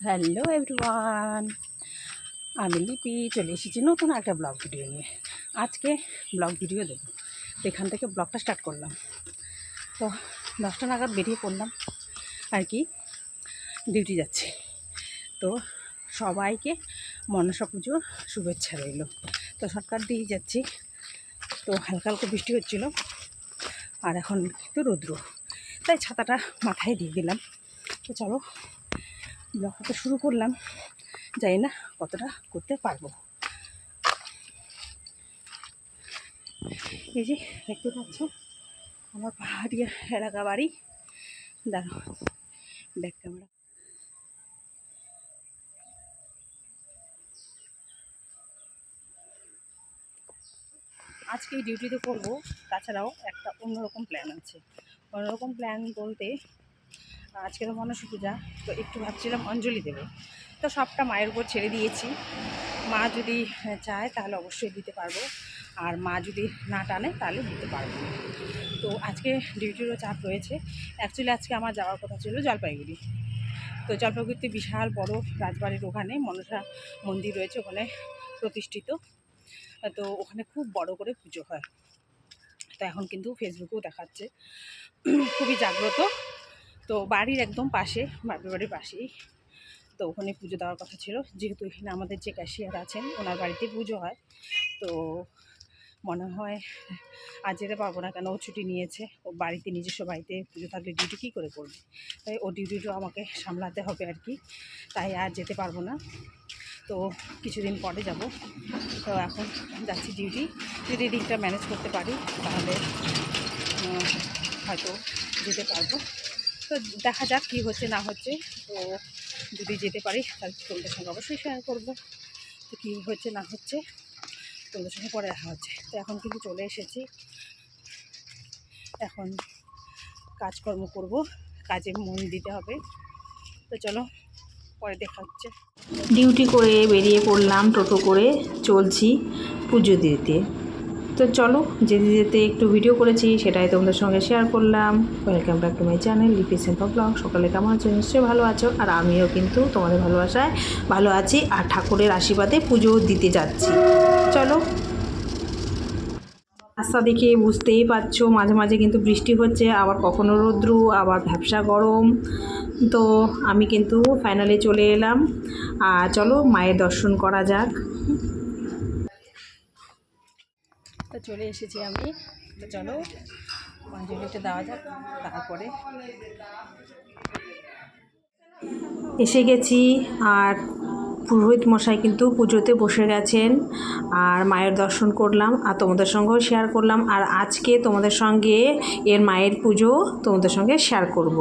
Hello everyone, আমি লিপি চলে এসেছি নতুন একটা ব্লগ ভিডিও নিয়ে। আজকে ব্লগ ভিডিও দেবো, তো এখান থেকে ব্লগটা স্টার্ট করলাম। তো 10টা নাগাদ বেরিয়ে পড়লাম আর কি, ডিউটি যাচ্ছি। তো সবাইকে মনসা পুজোর শুভেচ্ছা রইল। তো শর্টকাট দিয়ে যাচ্ছি, তো হালকা হালকা বৃষ্টি হচ্ছিল আর এখন একটু রৌদ্র, তাই ছাতাটা মাথায় দিয়ে দিলাম। তো চলো ব্লগটা শুরু করলাম, জানি না কতটা করতে পারবো। এই যে দেখতে পাচ্ছ আমার পাহাড়ি এলাকা বাড়ি। দাঁড়াও, ব্যাক ক্যামেরা। আজকে ডিউটিতে করবো, তাছাড়াও একটা অন্যরকম প্ল্যান আছে। অন্যরকম প্ল্যান বলতে আজকে তো মনসা পূজা, তো একটু ভাবছিলাম অঞ্জলি দেবো। তো সবটা মায়ের উপর ছেড়ে দিয়েছি। মা যদি চায় তাহলে অবশ্যই দিতে পারবো, আর মা যদি না টানে তাহলে দিতে পারবো না। তো আজকে ডিউটিরও চাপ রয়েছে। অ্যাকচুয়ালি আজকে আমার যাওয়ার কথা ছিল জলপাইগুড়ি। তো জলপাইগুড়িতে বিশাল বড় রাজবাড়ির ওখানে মনসা মন্দির রয়েছে, ওখানে প্রতিষ্ঠিত। তো ওখানে খুব বড় করে পুজো হয়। তো এখন কিন্তু ফেসবুকেও দেখাচ্ছে খুবই জাগ্রত। তো বাড়ির একদম পাশে, বাপের বাড়ির পাশেই। তো ওখানে পুজো দেওয়ার কথা ছিল, যেহেতু এখানে আমাদের যে ক্যাশিয়ার আছেন ওনার বাড়িতে পুজো হয়। তো মনে হয় আজ যেতে পারবো না, কেন ও ছুটি নিয়েছে। ও বাড়িতে, নিজস্ব বাড়িতে পুজো থাকলে ডিউটি কী করে করবে, তাই ও ডিউটিটাও আমাকে সামলাতে হবে আর কি। তাই আর যেতে পারবো না, তো কিছুদিন পরে যাব। তো এখন যাচ্ছি ডিউটি। যদি দিকটা ম্যানেজ করতে পারি তাহলে হয়তো যেতে পারবো। তো দেখা যাক কী হচ্ছে না হচ্ছে। তো যদি যেতে পারি তাহলে তোমাদের সঙ্গে অবশ্যই শেয়ার করবো। তো কী হচ্ছে না হচ্ছে তোমাদের সঙ্গে পরে দেখা হচ্ছে। তো এখন কিন্তু চলে এসেছি, এখন কাজকর্ম করব, কাজে মন দিতে হবে। তো চলো পরে দেখা হচ্ছে। ডিউটি করে বেরিয়ে পড়লাম, টোটো করে চলছি পুজো দিতে। তো চলো, যেতে যেতে একটু ভিডিও করেছি, সেটাই তোমাদের সঙ্গে শেয়ার করলাম। Welcome back to my channel লিপি সিম্পল ব্লগ। সকালে কেমন আছো? নিশ্চয়ই ভালো আছো, আর আমিও কিন্তু তোমাদের ভালোবাসায় ভালো আছি, আর ঠাকুরের আশীর্বাদে পুজো দিতে যাচ্ছি। চলো। রাস্তা দেখে বুঝতেই পারছো মাঝে মাঝে কিন্তু বৃষ্টি হচ্ছে, আবার কখনো রৌদ্র, আবার ভ্যাপসা গরম। তো আমি কিন্তু ফাইনালি চলে এলাম, আর চলো মায়ের দর্শন করা যাক। তো চলে এসেছি আমি। তো চলো অঞ্জলিটা দেওয়া যাক, তারপরে এসে গেছি, আর পুরোহিত মশাই কিন্তু পুজোতে বসে গেছেন, আর মায়ের দর্শন করলাম আর তোমাদের সঙ্গেও শেয়ার করলাম। আর আজকে তোমাদের সঙ্গে এর মায়ের পুজো তোমাদের সঙ্গে শেয়ার করব।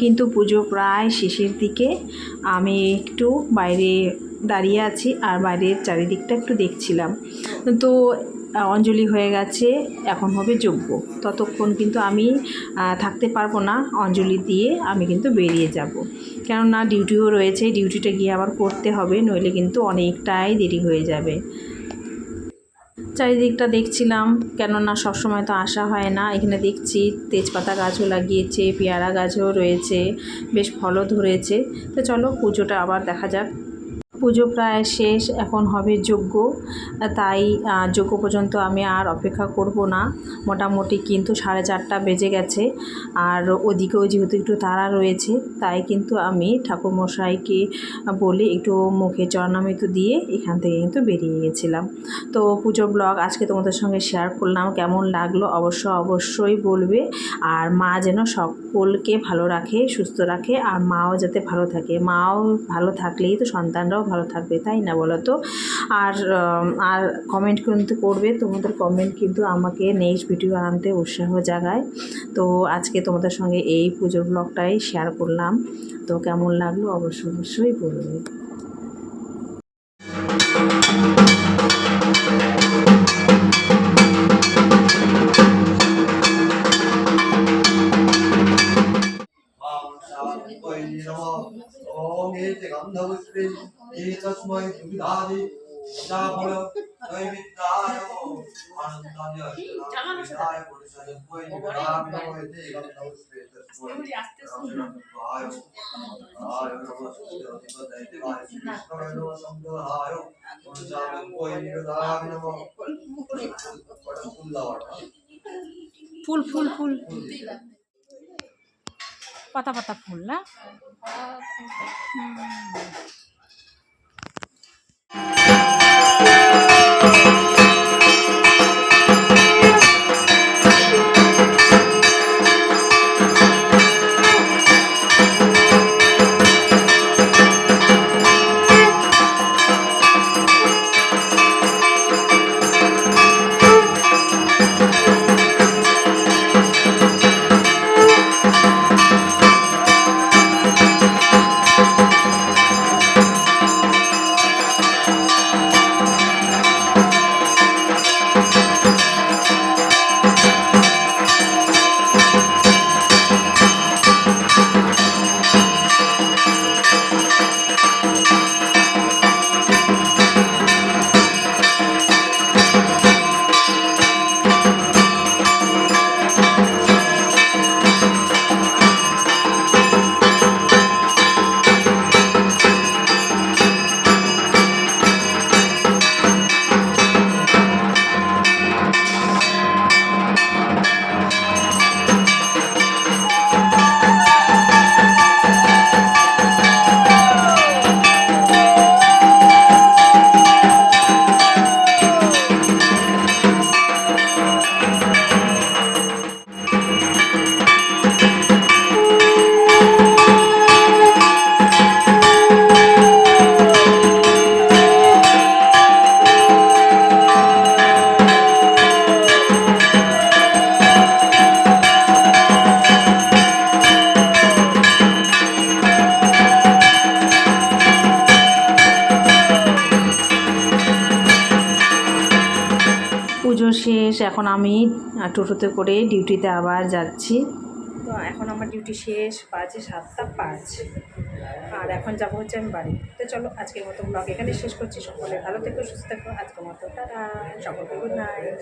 কিন্তু পুজো প্রায় শেষের দিকে। আমি একটু বাইরে দাঁড়িয়ে আছি আর বাইরের চারিদিকটা একটু দেখছিলাম। তো অঞ্জলি হয়ে গেছে, এখন হবে যজ্ঞ। ততক্ষণ কিন্তু আমি থাকতে পারবো না, অঞ্জলি দিয়ে আমি কিন্তু বেরিয়ে যাব। কেননা ডিউটিও রয়েছে, ডিউটিটা গিয়ে আবার করতে হবে, নইলে কিন্তু অনেকটাই দেরি হয়ে যাবে। চারিদিকটা দেখছিলাম, কেননা সবসময় তো আসা হয় না। এখানে দেখছি তেজপাতা গাছও লাগিয়েছে, পেয়ারা গাছও রয়েছে, বেশ ফলও ধরেছে। তো চলো পুজোটা আবার দেখা যাক। পুজো প্রায় শেষ, এখন হবে যজ্ঞ। তাই যজ্ঞ পর্যন্ত আমি আর অপেক্ষা করব না। মোটামুটি কিন্তু 4:30 বেজে গেছে। আর ওদিকেও যেহেতু একটু তাড়া রয়েছে, তাই কিন্তু আমি ঠাকুরমশাইকে বলে একটু মুখে চরণামৃত দিয়ে এখান থেকে কিন্তু বেরিয়ে গেছিলাম। তো পুজোর ব্লগ আজকে তোমাদের সঙ্গে শেয়ার করলাম। কেমন লাগলো অবশ্যই বলবে। আর মা যেন সকলকে ভালো রাখে, সুস্থ রাখে, আর মাও যাতে ভালো থাকে। মাও ভালো থাকলেই তো সন্তানরাও ভালো থাকবে, তাই না বলো তো? আর আর কমেন্ট কিন্তু করবে, তোমাদের কমেন্ট কিন্তু আমাকে নেক্সট ভিডিও আনতে উৎসাহ জাগায়। তো আজকে তোমাদের সঙ্গে এই পুজোর ব্লগটাই শেয়ার করলাম। তো কেমন লাগলো অবশ্যই বলবে। ॐ एते गन्धपुष्पे ये तस्मै सुविधानि जापय नैमित्ताय आनन्दाय अष्टनाय पुरुषाय निरामि नमो एते गन्धपुष्पे तस्मै रक्षणाय आय नमस्ते अधिपतये वाय श्री विष्णवे नमः शम्भुराय पुरुषाय निरामि नमो ফুল ফুল ফুল পাতা পাতা ফুল না। পুজো শেষ, এখন আমি টোটোতে করে ডিউটিতে আবার যাচ্ছি। তো এখন আমার ডিউটি শেষ, বাজে 7:05, আর এখন যাবো হচ্ছে আমি বাড়ি। তো চলো আজকের মতো ব্লগ এখানে শেষ করছি। সকলে ভালো থেকো, সুস্থ থেকো। আজকের মতো টাটা, সকলকে গুড নাইট।